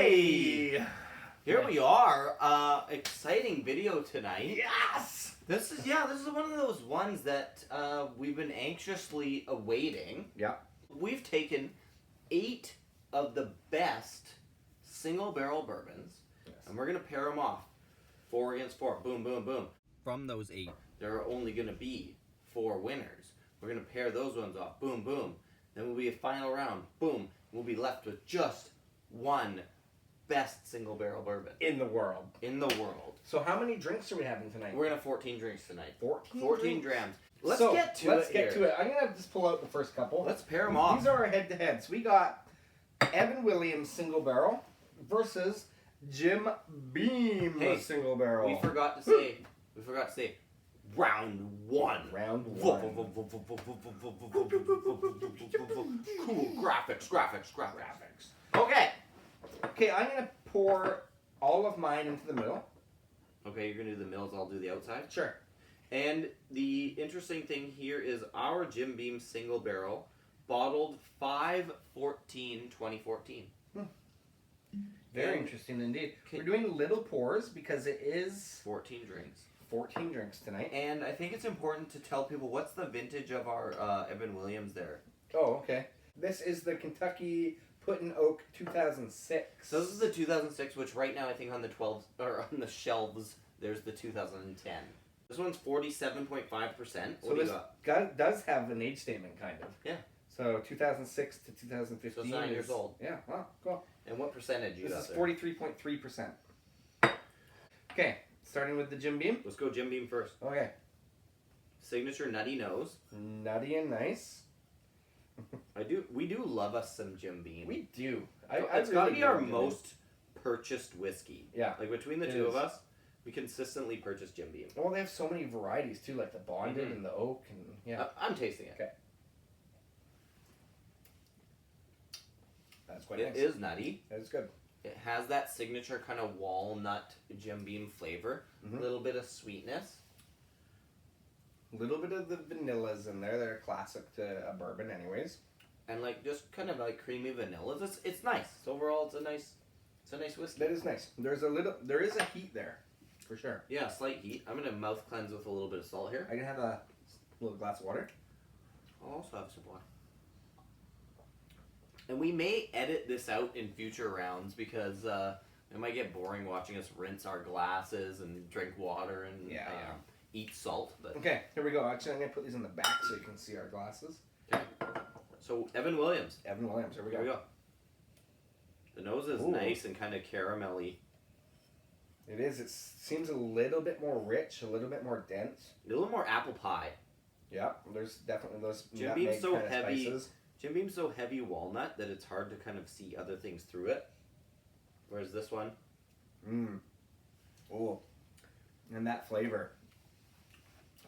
Hey! Here we are. Exciting video tonight. Yes! This is one of those ones that we've been anxiously awaiting. Yeah. We've taken 8 of the best single barrel bourbons, and we're gonna pair them off. 4 against 4. Boom, boom, boom. From those 8, there are only gonna be 4 winners. We're gonna pair those ones off. Boom, boom. Then will be a final round. Boom. We'll be left with just one best single barrel bourbon In the world. So how many drinks are we having tonight? we're gonna have 14 drinks tonight. 14 drams. Let's get to it. I'm gonna just pull out the first couple. Let's pair them off. These are our head-to-heads. We got Evan Williams single barrel versus Jim Beam single barrel. We forgot to say round 1. Round 1. Cool graphics. Okay, I'm gonna pour all of mine into the middle. Okay, you're gonna do the mills, I'll do the outside. Sure. And the interesting thing here is our Jim Beam single barrel, bottled 5/14/2014. Very interesting indeed. We're doing little pours because it is 14 drinks. 14 drinks tonight. And I think it's important to tell people what's the vintage of our Evan Williams there. Oh, okay. This is the Kentucky Putin Oak 2006. So this is the 2006, which right now I think on the 12 or on the shelves there's the 2010. This one's 47.5%. So this does have an age statement, kind of. Yeah. So 2006 to 2015. So it's 9 years old. Yeah. Wow. Cool. And what percentage you got This is there? 43.3%. Okay. Starting with the Jim Beam. Let's go Jim Beam first. Okay. Signature nutty nose. Nutty and nice. We do love us some Jim Beam. We do. It's got to be our most purchased whiskey. Yeah. Like between the two of us, we consistently purchase Jim Beam. Well, they have so many varieties too, like the bonded and the oak, and yeah. I'm tasting it. Okay. That's quite nice. It is nutty. That is good. It has that signature kind of walnut Jim Beam flavor. A little bit of sweetness. A little bit of the vanillas in there. They're classic to a bourbon anyways. And like just kind of like creamy vanillas. It's nice. So overall it's a nice whiskey. That is nice. There is a heat there. For sure. Yeah, slight heat. I'm gonna mouth cleanse with a little bit of salt here. I can have a little glass of water. I'll also have some water. And we may edit this out in future rounds because it might get boring watching us rinse our glasses and drink water and eat salt. But okay, here we go. Actually, I'm going to put these in the back so you can see our glasses. Okay. So, Evan Williams. Here we go. The nose is nice and kind of caramelly. It is. It seems a little bit more rich, a little bit more dense. A little more apple pie. Yeah, there's definitely those Jim Beam's so heavy. Spices. Jim Beam's so heavy walnut that it's hard to kind of see other things through it. Whereas this one, oh, and that flavor.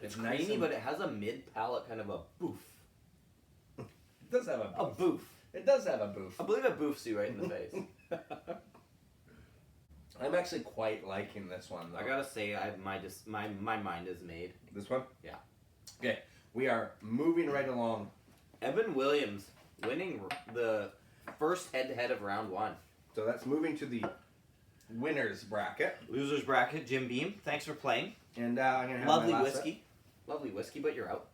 It's creamy, but it has a mid-palate kind of a boof. It does have a boof. It does have a boof. I believe it boofs you right in the face. I'm actually quite liking this one, though. I gotta say, my mind is made. This one? Yeah. Okay, we are moving right along. Evan Williams winning the first head-to-head of round 1. So that's moving to the winners bracket. Losers bracket, Jim Beam. Thanks for playing. And I'm gonna have lovely my last whiskey. set. Lovely whiskey, but you're out.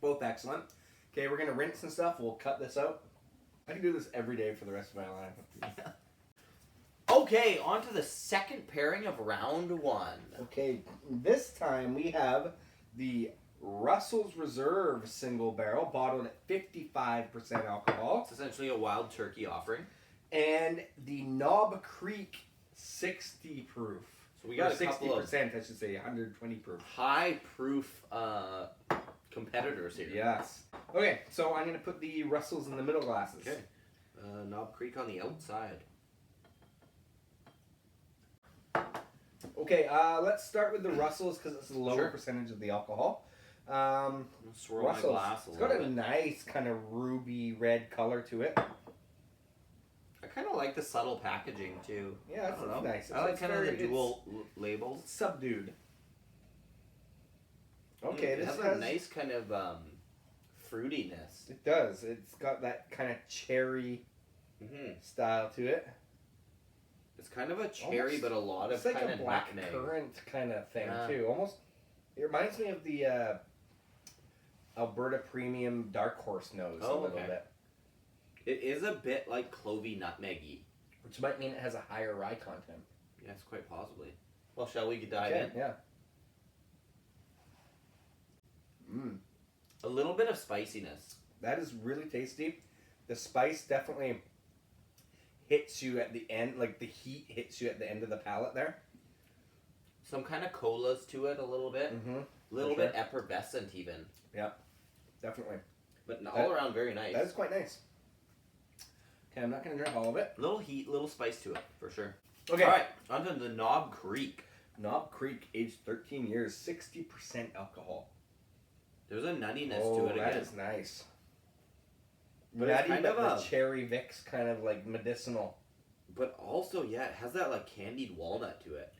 Both excellent. Okay, we're gonna rinse and stuff. We'll cut this out. I can do this every day for the rest of my life. Okay, on to the second pairing of round 1. Okay, this time we have the Russell's Reserve single barrel, bottled at 55% alcohol. It's essentially a wild turkey offering. And the Knob Creek 60 proof. So we got a 60%, couple of I should say, 120 proof. High proof competitors here. Yes. Okay, so I'm going to put the Russells in the middle glasses. Okay. Knob Creek on the outside. Okay, let's start with the Russells because it's a lower percentage of the alcohol. Swirl my glass it's got a nice kind of ruby red color to it. I kind of like the subtle packaging too. Yeah, it's nice. I like kind of the dual labels. It's subdued. Okay, this has a nice kind of fruitiness. It does. It's got that kind of cherry style to it. It's kind of a cherry, Almost, but a lot of it's like kind a of black nutmeg. currant kind of thing Yeah. too. Almost, it reminds me of the Alberta Premium Dark Horse nose a little bit. It is a bit like clovey nutmeggy. Which might mean it has a higher rye content. Yes, quite possibly. Well, shall we dive in? Yeah. A little bit of spiciness. That is really tasty. The spice definitely hits you at the end, like the heat hits you at the end of the palate there. Some kind of colas to it a little bit. A little bit effervescent even. Yeah, definitely. But all around very nice. That is quite nice. Okay, I'm not going to drink all of it. Little heat, little spice to it, for sure. Okay. All right, on to the Knob Creek. Knob Creek, aged 13 years, 60% alcohol. There's a nuttiness to it again. That is nice. But Nutty, it's kind but of the cherry Vicks kind of like medicinal. But also, yeah, it has that like candied walnut to it.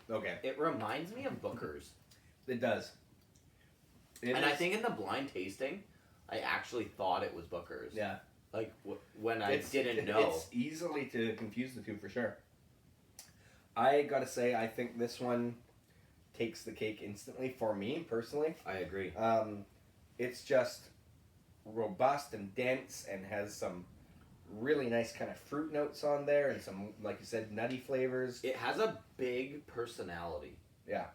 Okay. It reminds me of Booker's. It does. I think in the blind tasting, I actually thought it was Booker's. Yeah. Like when I didn't know. It's easily to confuse the two for sure. I gotta say, I think this one takes the cake instantly for me personally. I agree. It's just robust and dense and has some really nice kind of fruit notes on there and some, like you said, nutty flavors. It has a big personality. Yeah.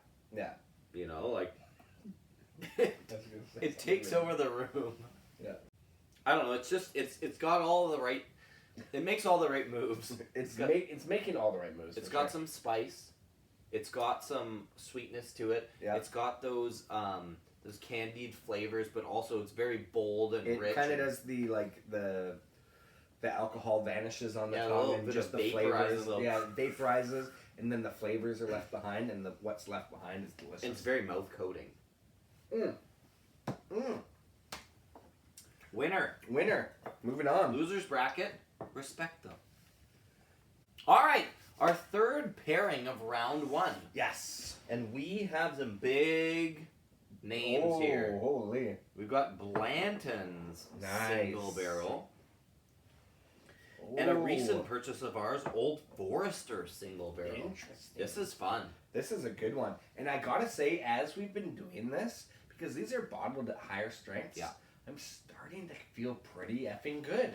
You know, like it takes over the room. Yeah. I don't know. It's just it's got all the right. It makes all the right moves. It's making all the right moves. It's got some spice. It's got some sweetness to it. Yeah. It's got those candied flavors, but also it's very bold and rich. It kind of does the alcohol vanishes on the tongue and just the flavors. Yeah, it vaporizes, and then the flavors are left behind, and what's left behind is delicious. It's very mouth coating. Winner. Moving on. Losers bracket. Respect them. All right, our third pairing of round one. Yes. And we have some big names here. Holy. We've got Blanton's Single Barrel. And a recent purchase of ours, Old Forester Single Barrel. Interesting. This is fun. This is a good one. And I gotta say, as we've been doing this, because these are bottled at higher strengths, I'm starting to feel pretty effing good.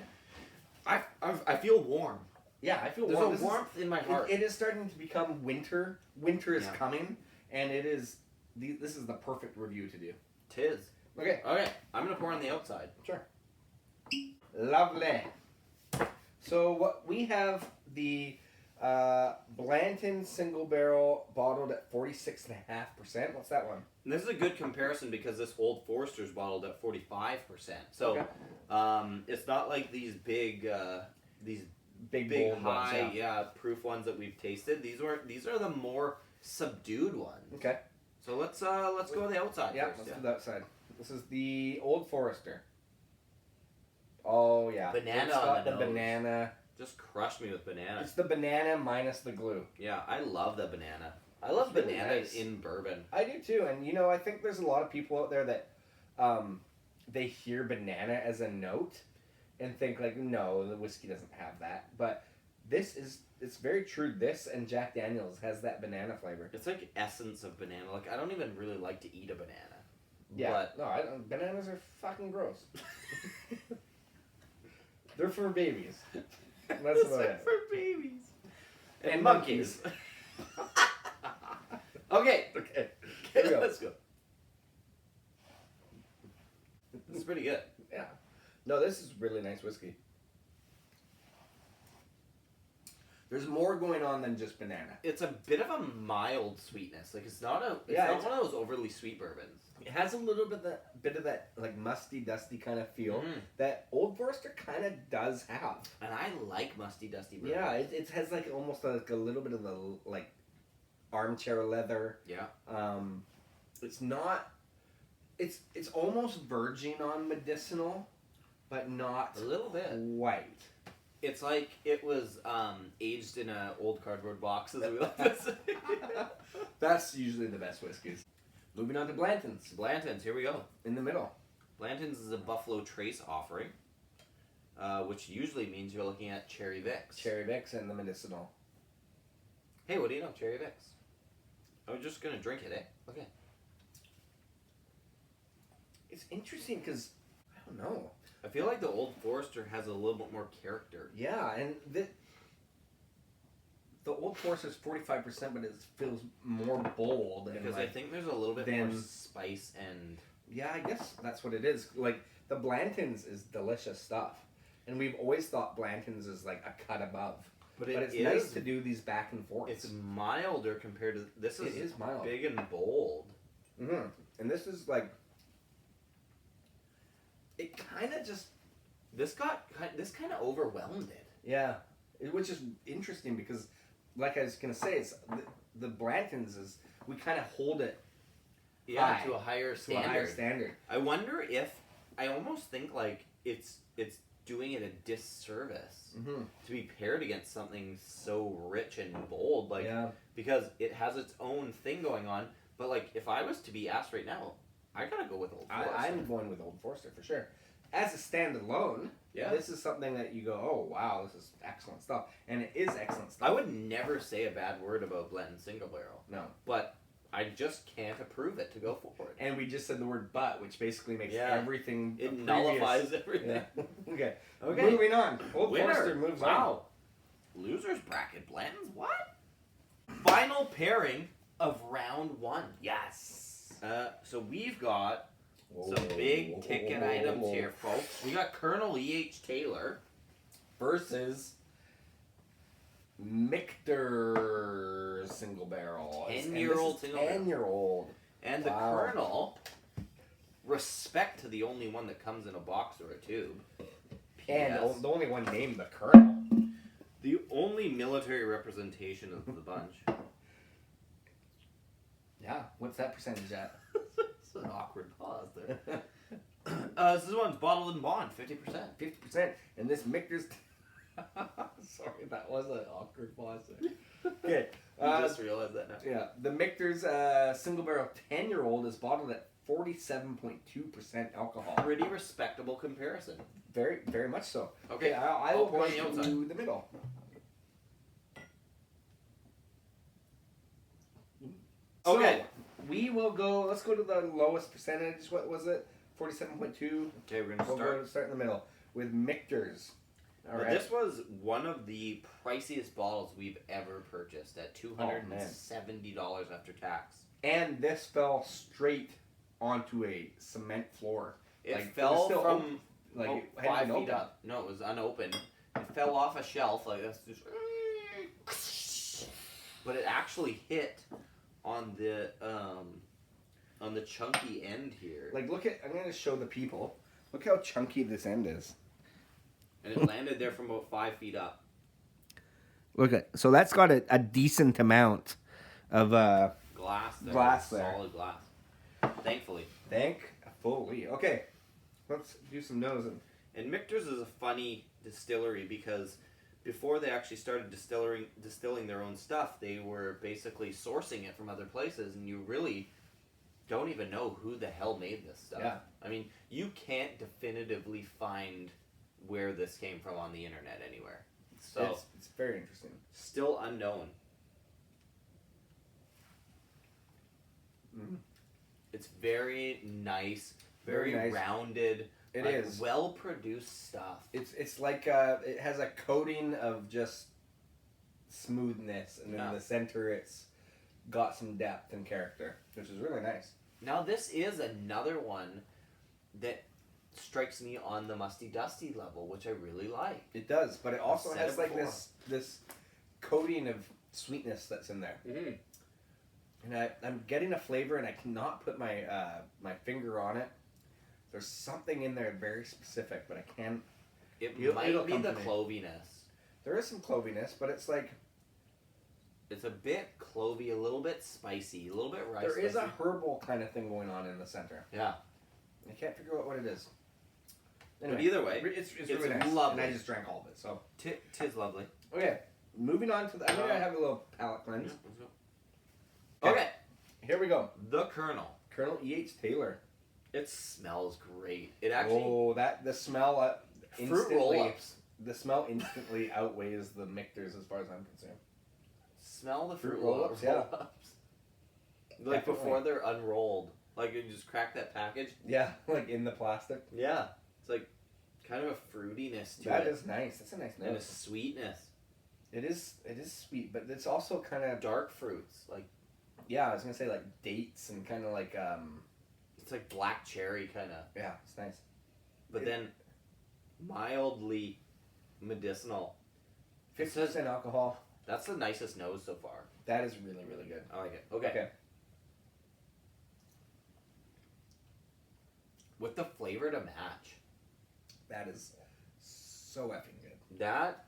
I feel warm. Yeah, I feel There's warm. a warmth in my heart. It is starting to become winter. Winter is coming, and this is the perfect review to do. Tis. Okay, I'm going to pour on the outside. Sure. Lovely. So what we have the Blanton Single Barrel bottled at 46.5%. What's that one? And this is a good comparison because this Old Forester's bottled at 45%. So it's not like these big bold high ones, proof ones that we've tasted. These are the more subdued ones. Okay. So let's go to the outside first. Let's do the outside. This is the Old Forester. Oh yeah. Banana it's got on the the nose. banana. Just crushed me with banana. It's the banana minus the glue. Yeah, I love the banana. I love It's really banana nice. in bourbon. I do too, and I think there's a lot of people out there that they hear banana as a note and think like, no, the whiskey doesn't have that. But it's very true. This and Jack Daniel's has that banana flavor. It's like essence of banana. Like I don't even really like to eat a banana. Yeah. But No, I don't. Bananas are fucking gross. They're for babies. That's about it. for babies. And monkeys. Okay. Okay. Here we go. Let's go. This is pretty good. Yeah. No, this is really nice whiskey. There's more going on than just banana. It's a bit of a mild sweetness. Like it's not one of those overly sweet bourbons. It has a little bit of that like musty, dusty kind of feel that Old Forester kind of does have. And I like musty, dusty bourbon. Yeah, it has like almost like a little bit of the like armchair leather. Yeah. It's not. It's almost verging on medicinal, but not A little bit. quite. It's like it was aged in a old cardboard box, as we like to say. That's usually the best whiskeys. Moving on to Blanton's. Blanton's, here we go. In the middle. Blanton's is a Buffalo Trace offering, which usually means you're looking at Cherry Vicks. Cherry Vicks and the medicinal. Hey, what do you know? Cherry Vicks. I was just gonna drink it, eh? Okay. It's interesting because, I don't know. I feel like the Old Forester has a little bit more character. Yeah, and the Old Forester is 45%, but it feels more bold. Because and I think there's a little bit more spice and... Yeah, I guess that's what it is. Like, the Blanton's is delicious stuff. And we've always thought Blanton's is like a cut above. But it's nice to do these back and forth. It's milder compared to... This It is mild. Big and bold. Mm-hmm. And this is like... It kind of just... This kind of overwhelmed it. Yeah. Which is interesting because, like I was going to say, it's the Blanton's is... We kind of hold it high, to a higher standard. I wonder if... I almost think like it's doing it a disservice to be paired against something so rich and bold. Like, because it has its own thing going on. But like, if I was to be asked right now... I gotta go with Old Forester. I'm going with Old Forester for sure. As a standalone, this is something that you go, oh wow, this is excellent stuff, and it is excellent stuff. I would never say a bad word about Blanton Single Barrel. No, but I just can't approve it to go forward. And we just said the word "but," which basically makes everything. It nullifies everything. Yeah. Okay. Moving on. Old Forester moves on. Losers bracket Blanton's what? Final pairing of round one. Yes. So we've got some big ticket items here, folks. We got Colonel E.H. Taylor versus Michter Single Barrel. 10-year-old single barrel. 10-year-old. And the Colonel, respect to the only one that comes in a box or a tube. And the only one named the Colonel. The only military representation of the bunch. Yeah, what's that percentage at? It's an awkward pause there. This one's bottled in bond, 50%. 50%. And this Michter's... Sorry, that was an awkward pause there. Okay. I just realized that now. Yeah, the Michter's Single Barrel 10-year-old is bottled at 47.2% alcohol. Pretty respectable comparison. Very, very much so. Okay, I will go to the middle. Okay. So, we will go, let's go to the lowest percentage. What was it? 47.2. Okay, we're going to start in the middle with Michter's. All right. This was one of the priciest bottles we've ever purchased at $270 after tax. And this fell straight onto a cement floor. It fell from 5 feet up. No, it was unopened. It fell off a shelf like this. But it actually hit on the chunky end here. Like, look at, I'm going to show the people. Look how chunky this end is. And it landed there from about 5 feet up. Look at, so that's got a decent amount of glass there. Solid glass. Thankfully. Thankfully. Okay, let's do some nosing. And Michter's is a funny distillery because before they actually started distilling their own stuff, they were basically sourcing it from other places, and you really don't even know who the hell made this stuff. Yeah. I mean, you can't definitively find where this came from on the internet anywhere. So it's very interesting. Still unknown. It's very nice, very nice. Rounded. It is well produced stuff. It's like it has a coating of just smoothness, and in the center it's got some depth and character, which is really nice. Now this is another one that strikes me on the musty dusty level, which I really like. It does, but it also has like this coating of sweetness that's in there. Mm-hmm. And I'm getting a flavor, and I cannot put my my finger on it. There's something in there very specific, but I can't. It might be the cloviness. There is some cloviness, but it's like... It's a bit clovey, a little bit spicy, a little bit rice. There is a herbal kind of thing going on in the center. Yeah. I can't figure out what it is. Anyway, but either way, it's really nice. Lovely. And I just drank all of it, so... Tis lovely. Okay, moving on to the... I'm going to have a little palate cleanse. Okay. Here we go. The Colonel. Colonel E.H. Taylor. It smells great. It actually the smell fruit instantly. roll-ups. The smell instantly outweighs the Michter's as far as I'm concerned. Smell the fruit Fruit roll-ups, yeah. roll-ups. Like Definitely. before they're unrolled. Like you just crack that package. Yeah, like in the plastic. Yeah. It's like kind of a fruitiness to That it. is nice. That's a nice note. And a sweetness. It is sweet, but it's also kind of Dark fruits. Like yeah, I was gonna say like dates and kind of like it's like black cherry kind of. yeah, it's nice. But then mildly medicinal. 50% alcohol. That's the nicest nose so far. That is really, really good. I like it. Okay. With the flavor to match. That is so effing good. That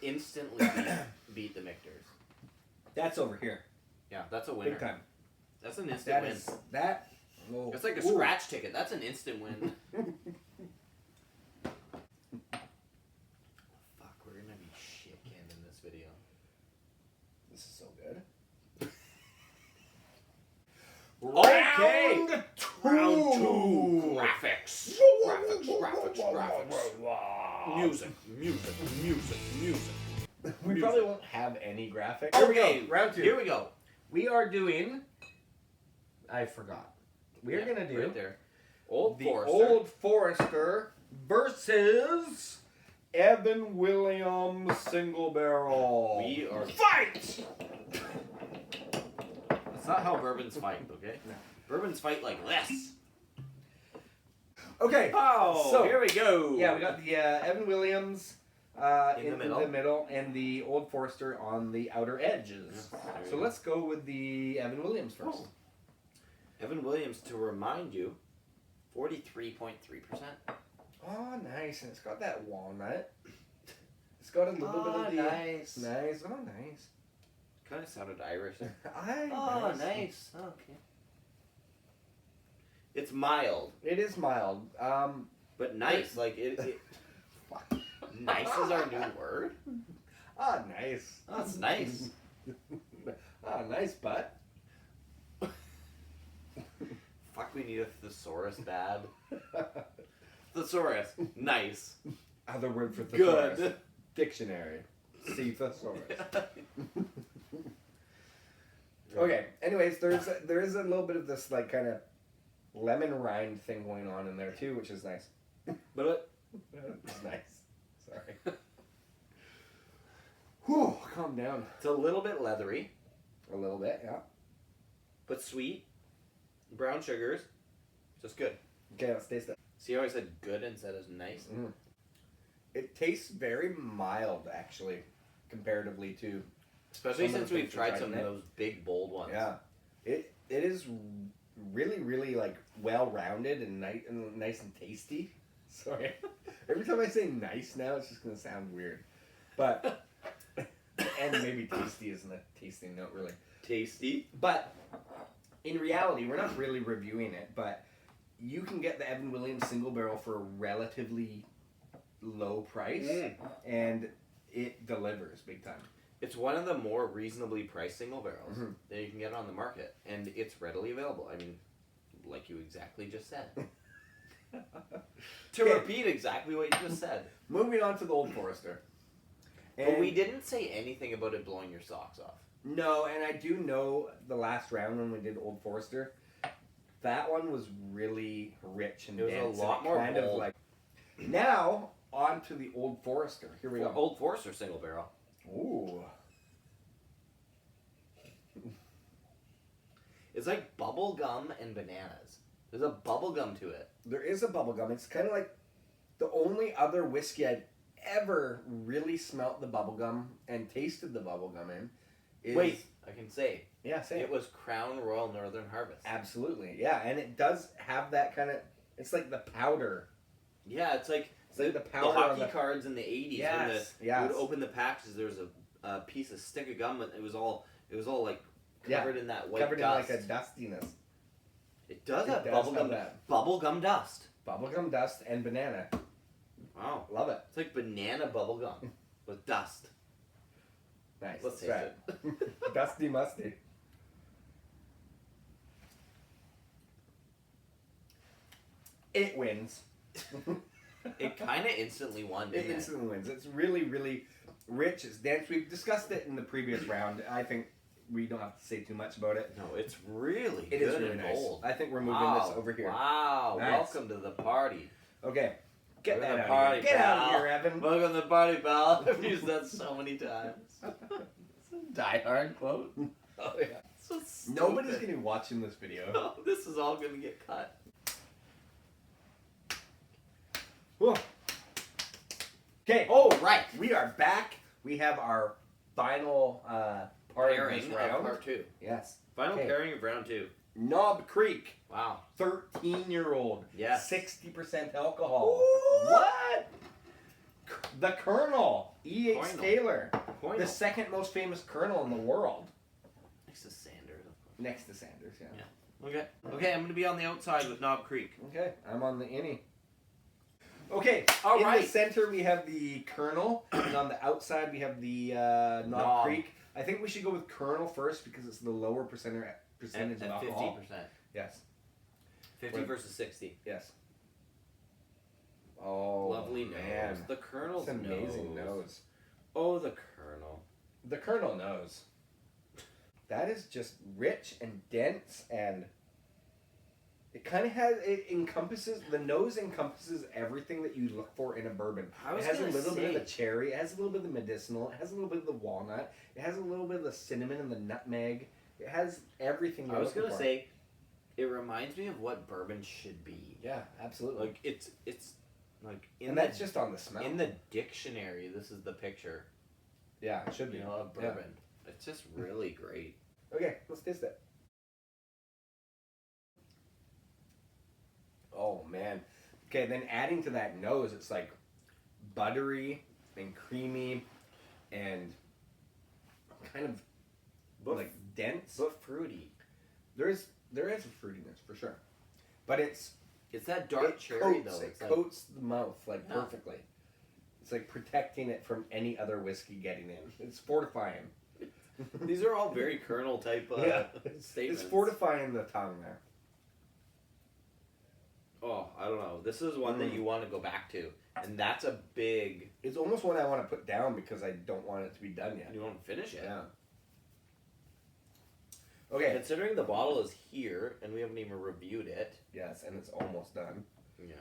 instantly beat the Michter's. That's over here. Yeah, that's a winner. Big time. That's an instant That win. is that. Oh, It's like a ooh. scratch ticket. That's an instant win. Fuck, we're gonna be shit canned in this video. This is so good. Okay. Round two. Graphics. Music. We probably won't have any graphics. Okay, round 2. Here we go. We are doing. I forgot. We are gonna do right there. Old the Forester. Old Forester versus Evan Williams Single Barrel. We are fight. That's not how bourbons fight, okay? No. Bourbons fight like this. Okay. Oh, so here we go. Yeah, we got the Evan Williams In the middle. the middle, and the Old Forester on the outer edges. Yeah, there So you let's go with the Evan Williams first. Oh. Evan Williams, to remind you, 43.3%. Oh, nice, and it's got that walnut. It's got a little bit of the nice. nice. Oh, nice. Kind of sounded Irish there. Nice. Nice. Okay. It's mild, It is mild. but nice. Like it nice is our new word. Nice. Oh, that's nice. Nice butt. Fuck, we need a thesaurus bad. Thesaurus. Nice. Other word for thesaurus. Good. Dictionary. See thesaurus. Okay. Anyways, there is a little bit of this like kind of lemon rind thing going on in there too, which is nice. But It's nice. Sorry. Whew, calm down. it's a little bit leathery, A little bit, yeah. but sweet. Brown sugars. Just good. Okay, let's taste it. See how I said good instead of nice? Mm. It tastes very mild, actually, comparatively to. Especially Some of since the we've things tried we've some tried of in it. those big, bold ones. Yeah, it is really, really like well-rounded and nice and tasty. Sorry, every time I say nice now, it's just gonna sound weird, but and maybe tasty isn't a tasting note really. Tasty. But in reality, we're not really reviewing it, but you can get the Evan Williams Single Barrel for a relatively low price, and it delivers big time. It's one of the more reasonably priced single barrels Mhm. that you can get on the market, and it's readily available. I mean, like you exactly just said. To Okay. repeat exactly what you just said. Moving on to the Old Forester. But we didn't say anything about it blowing your socks off. No, and I do know the last round when we did Old Forester, that one was really rich and It was a dense. lot and more kind of bold. like. Now on to the Old Forester. Here we go. Old Forester single barrel. Ooh. It's like bubble gum and bananas. There's a bubble gum to it. There is a bubble gum. It's kind of like the only other whiskey I'd ever really smelt the bubble gum and tasted the bubble gum in. Is, Wait, I can say. Yeah, say It it. was Crown Royal Northern Harvest. Absolutely. Yeah, and it does have that kind of. It's like the powder. Yeah, it's like the the powder on hockey the- cards in the 80s. Yes, When yes. you would open the packages, there was a piece of stick of gum, and it was all like covered in that white covered dust. in like a dustiness. It does It have does bubble have gum. that. Bubble gum dust. Bubblegum dust and banana. Wow, Love it. it's like banana bubble gum with dust. Nice. Let's That's taste right. Dusty musty. it wins. It kind of instantly won, It didn't it? instantly wins. It's really, really rich. It's dense. We've discussed it in the previous round. I think we don't have to say too much about it. No, it's really It good is really and nice. bold. I think we're moving Wow. this over here. Wow. Nice. Welcome to the party. Okay. Get We're that the out party, of here. Get out of pal. here, Evan. Welcome to the party, pal. I've used that so many times. It's a die-hard quote. Oh, yeah. So stupid. Nobody's going to be watching this video. Oh, this is all going to get cut. Whew. Okay. Oh, right. We are back. We have our final part of Pairing this of round. part 2. Yes. Final Okay. pairing of round 2. Knob Creek, Wow. 13-year-old. Yes. 60% alcohol. Ooh. What? The Colonel, E.H. Colonel. Taylor. Coinal. The second most famous Colonel in the world. Next to Sanders, of course. Next to Sanders, yeah. Yeah. Okay. Okay, I'm going to be on the outside with Knob Creek. Okay, I'm on the innie. Okay, All in right. the center we have the Colonel, and on the outside we have the Knob Knob. Creek. I think we should go with Colonel first because it's the lower percentage of At alcohol. 50%. Yes, 50 Right. versus 60. yes. Oh, Lovely man. nose. The Colonel's It's an amazing nose. Oh, the Colonel. The Colonel knows. That is just rich and dense, and it kind of has, the nose encompasses everything that you look for in a bourbon. I was It has a gonna little bit of say- the cherry, it has a little bit of the medicinal, it has a little bit of the walnut, it has a little bit of the cinnamon and the nutmeg. It has everything you're I was looking going to for. say, it reminds me of what bourbon should be. Yeah, absolutely. Like, it's like, and that's just on the smell. in the dictionary, this is the picture, yeah, it should be. you know, of Yeah. bourbon. It's just really great. Okay, let's taste it. Oh man. Okay, then adding to that nose, it's like buttery and creamy and kind of But, like dense. but fruity. There is a fruitiness for sure, but it's It's that dark it cherry, coats, though. It It's like, coats the mouth like Yeah. perfectly. It's like protecting it from any other whiskey getting in. It's fortifying. these are all very Colonel type Yeah. statements. It's fortifying the tongue there. Oh, I don't know. This is one that Mm. you want to go back to, and that's a big. It's almost one I want to put down because I don't want it to be done yet. You want to finish it. Yeah. Okay. Considering the bottle is here and we haven't even reviewed it, Yes, and it's almost done. yeah,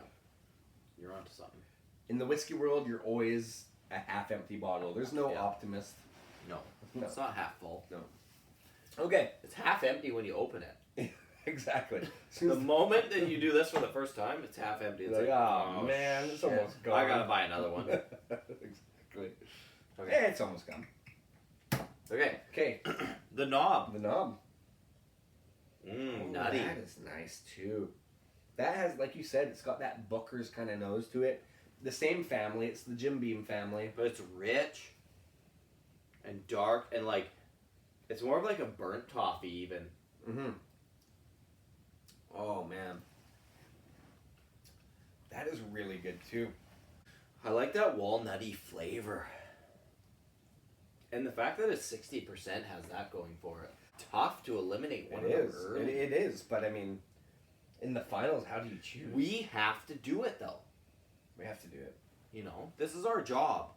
you're onto something. In the whiskey world, you're always a half-empty bottle. There's no Yeah. optimist. No, No. it's not half full. Okay. It's half empty when you open it. Exactly. The moment that you do this for the first time, it's half empty. It's Like, like, oh, man, it's shit. almost gone. I gotta buy another one. Exactly. Okay. Yeah, it's almost gone. Okay, Okay. the knob. The knob. Mmm, Oh, nutty. That is nice too. That has, like you said, it's got that Booker's kind of nose to it. The same family. It's the Jim Beam family. But it's rich and dark and like, it's more of like a burnt toffee even. Mm-hmm. Oh man. That is really good too. I like that walnutty flavor. And the fact that it's 60% has that going for it. Tough to eliminate one It of them is. early. It is. But I mean, in the finals, how do you choose? We have to do it though. We have to do it. You know, this is our job.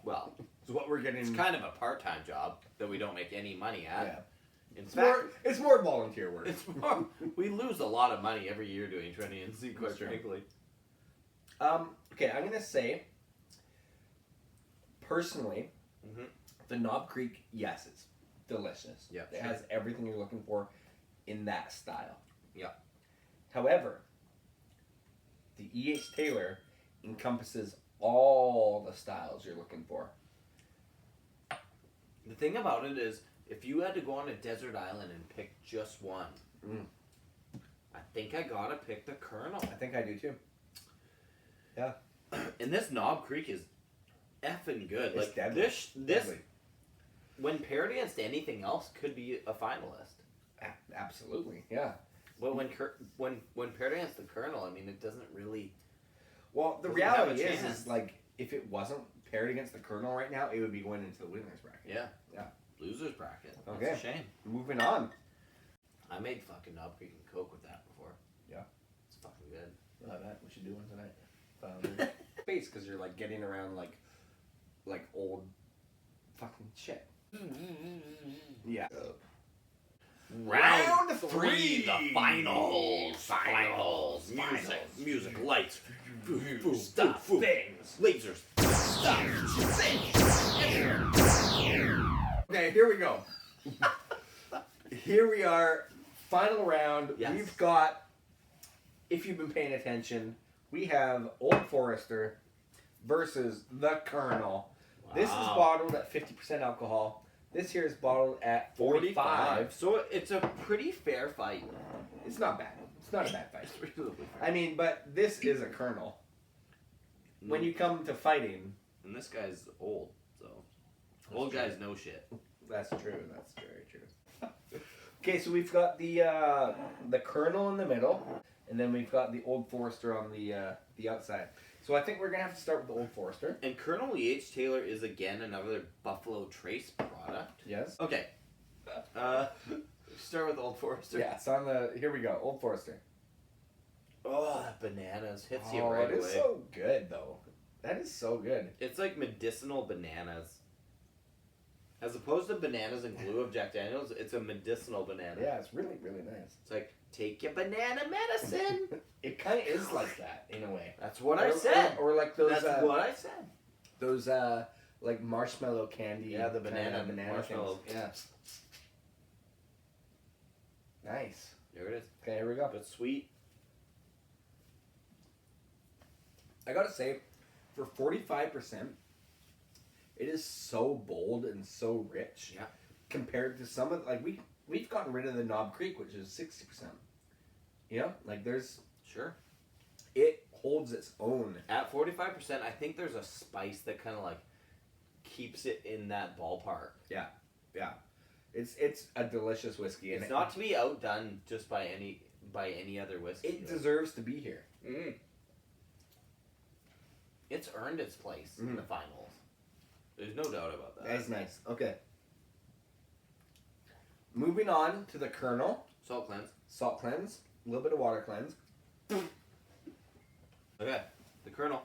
Well, It's what we're getting. it's kind of a part-time job that we don't make any money at. Yeah. In It's fact, more. It's more volunteer work. it's more. We lose a lot of money every year doing Trinity and C, quite That's true. frankly. Okay, I'm gonna say. Personally, Mhm. the Knob Creek, yes, it's delicious. Yeah, It sure. has everything you're looking for in that style. Yeah. However, the E.H. Taylor encompasses all the styles you're looking for. The thing about it is, if you had to go on a desert island and pick just one, Mm. I think I gotta pick the Colonel. I think I do too. And this Knob Creek is effing good. It's Like deadly. this, Deadly. when paired against anything else, could be a finalist. Absolutely, yeah. But when paired against the Colonel, I mean, it doesn't really. Well, the Doesn't have a reality is chance. like if it wasn't paired against the Colonel right now, it would be going into the winners bracket. Yeah. Yeah. Losers bracket. That's Okay. a shame. Moving on. I made fucking Knob Creek and Coke with that before. Yeah. It's fucking good. that. We should do one tonight. Space, because you're like getting around like old fucking shit. Yeah. Round 3, the finals. Music, lights, Stuff, things. lasers, stuff, Okay, here we go. Here we are, final round. Yes. We've got, if you've been paying attention, we have Old Forester versus the Colonel. Wow. This is bottled at 50% alcohol. This here is bottled at 45. So it's a pretty fair fight. It's not bad. It's not a bad fight. It's reasonably fair. I mean, but this is a Colonel. When you come to fighting, and this guy's old, so old guys know shit. that's true. That's very true. Okay, so we've got the Colonel in the middle, and then we've got the Old Forester on the outside. So I think we're gonna have to start with the Old Forester. And Colonel E.H. Taylor is again another Buffalo Trace product. Yes. Okay. Start with Old Forester. Yeah. So on the here we go, Old Forester. Oh, that bananas hits you right it away. is so good though. That is so good. It's like medicinal bananas. As opposed to bananas and glue of Jack Daniels, it's a medicinal banana. Yeah, it's really really nice. It's like, take your banana medicine. It kind of is like that in a way. That's what I said. Or like those. That's what I said. Those like marshmallow candy. Yeah, the banana marshmallow. Things. Yeah. Nice. There it is. Okay, here we go. But sweet. I gotta say, for 45%, it is so bold and so rich. Yeah. Compared to some of we've gotten rid of the Knob Creek, which is 60%. You know, like there's Sure. it holds its own. At 45%, I think there's a spice that kind of like keeps it in that ballpark. Yeah, yeah. It's a delicious whiskey. It's not to be outdone just by any other whiskey. It deserves to be here. Mm. It's earned its place in the finals. There's no doubt about that. That's nice. Okay. Moving on to the Colonel. Salt cleanse. Salt cleanse. A little bit of water cleanse. Okay. The Colonel.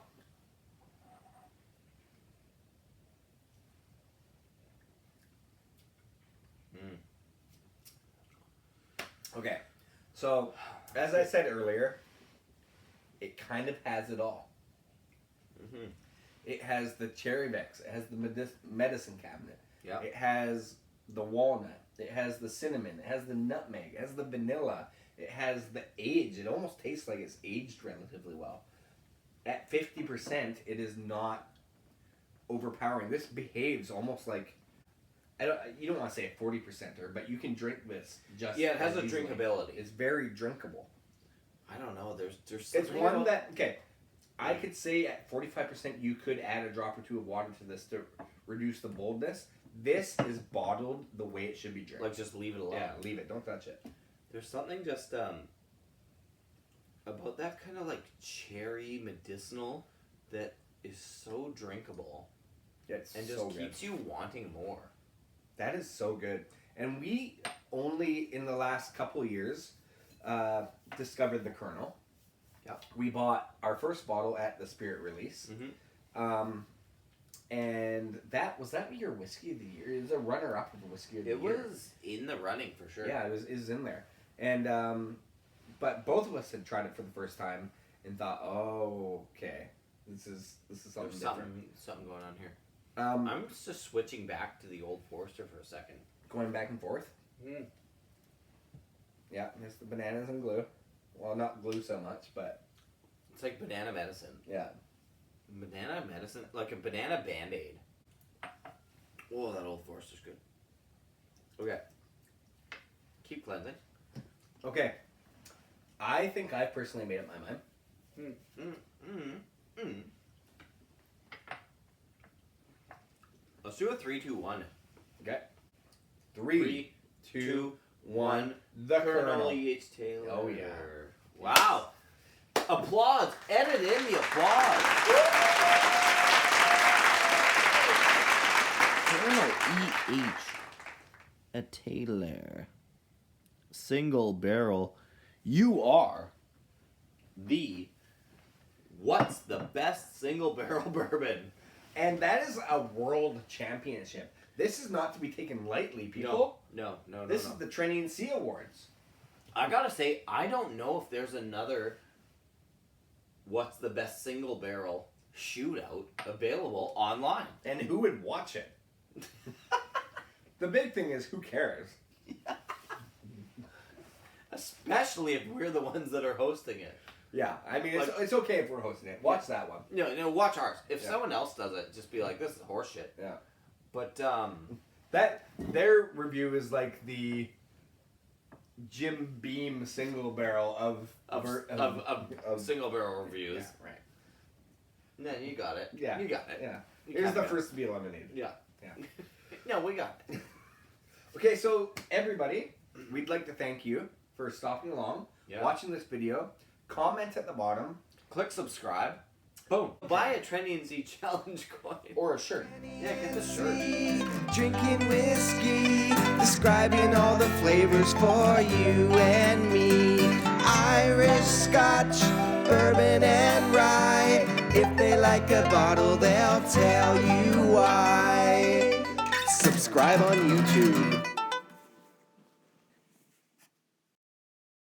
Okay. So, as I said earlier, it kind of has it all. Mm-hmm. It has the cherry mix. It has the medicine cabinet. Yeah. It has the walnut. It has the cinnamon. It has the nutmeg. It has the vanilla. It has the age. It almost tastes like it's aged relatively well. At 50%, it is not overpowering. This behaves almost like you don't want to say a 40%er, but you can drink this just Yeah, it has a easily. drinkability. It's very drinkable. I don't know. There's It's something one about- that okay. I could say at 45% you could add a drop or two of water to this to reduce the boldness. This is bottled the way it should be drank. like just leave it alone. Yeah, leave it. Don't touch it. There's something just about that kind of like cherry medicinal that is so drinkable It's and just so good. keeps you wanting more. That is so good. And we only in the last couple years discovered the Colonel. Yeah. We bought our first bottle at the Spirit Release. Mm-hmm. And that was your whiskey of the year? It was a runner-up of a whiskey of the year. It was in the running for sure. Yeah, it was in there. And but both of us had tried it for the first time and thought, oh, okay, this is something There's different. something going on here. I'm I'm just switching back to the Old Forester for a second. going back and forth. Mm. Yeah, there's the bananas and glue. Well, not glue so much, but It's like banana medicine. yeah. Banana medicine, like a banana Band-Aid. Oh, that Old Forester's good. Okay. Keep cleansing. Okay. I think I personally made up my mind. Let's do a 3-2-1. Okay. 3, 2, 1. The Colonel. E.H. Taylor. Oh, yeah. Wow. Applause. Edit in the applause. Colonel E.H. Taylor. Single Barrel. You are the what's the best single barrel bourbon? And that is a world championship. This is not to be taken lightly, people. No. This is the Training C Awards. I gotta say, I don't know if there's another what's the best single barrel shootout available online. And who would watch it? The big thing is, who cares? Yeah. Especially if we're the ones that are hosting it. Yeah, I mean, Like, it's okay if we're hosting it. Watch that one. No, watch ours. If someone else does it, just be like, this is horseshit. Yeah. But, that, their review is like the Jim Beam single barrel of single barrel reviews. Yeah, right. No, you got it. Yeah. You got it. Yeah. You It was got the it. first to be eliminated. Yeah. Yeah. No, we got it. Okay, so everybody, we'd like to thank you for stopping along, watching this video. Comment at the bottom. Click subscribe. Boom. Buy a Trendy Z challenge coin. Or a shirt. Yeah, get the shirt. Drinking whiskey, describing all the flavors for you and me. Irish, Scotch, bourbon, and rye. If they like a bottle, they'll tell you why. Subscribe on YouTube.